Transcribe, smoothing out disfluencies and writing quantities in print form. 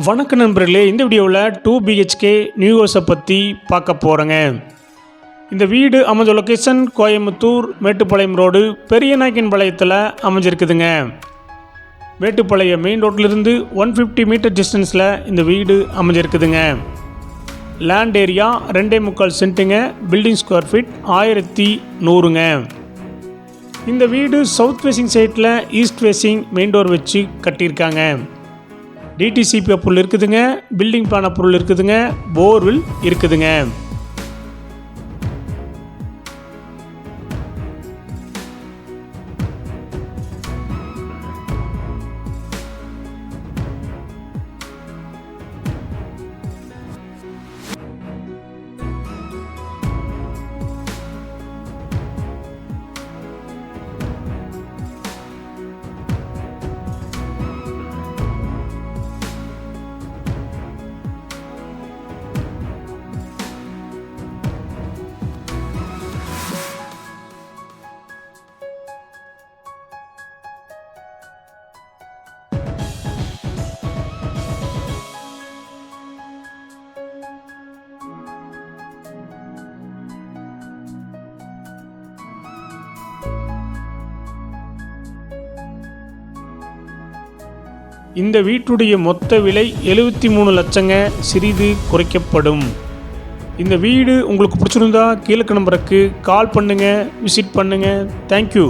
வணக்க நண்பர்களே, இந்த வீடியோவில் 2 BHK நியூ ஹவுஸை பற்றி பார்க்க போகிறேங்க. இந்த வீடு அமைஞ்ச லொக்கேஷன் கோயம்புத்தூர் மேட்டுப்பாளையம் ரோடு பெரியநாயக்கன்பாளையத்தில் அமைஞ்சிருக்குதுங்க. மேட்டுப்பாளையம் மெயின் ரோட்டிலிருந்து 150 மீட்டர் டிஸ்டன்ஸில் இந்த வீடு அமைஞ்சிருக்குதுங்க. லேண்ட் ஏரியா 2.25 சென்ட்டுங்க. பில்டிங் ஸ்கொயர் ஃபீட் 1100ங்க. இந்த வீடு சவுத் ஃபேசிங் சைட்டில் ஈஸ்ட் ஃபேசிங் மெயின் டோர் வச்சு கட்டியிருக்காங்க. டிடிசிபி அப்ரூவல் இருக்குதுங்க. பில்டிங் பிளான் அப்ரூவல் இருக்குதுங்க. போர்வில் இருக்குதுங்க. இந்த வீட்டுடைய மொத்த விலை 73 லட்சங்க. சிறிது குறைக்கப்படும். இந்த வீடு உங்களுக்கு பிடிச்சிருந்தா கீழே நம்பருக்கு கால் பண்ணுங்கள், விசிட் பண்ணுங்கள். தேங்க்யூ.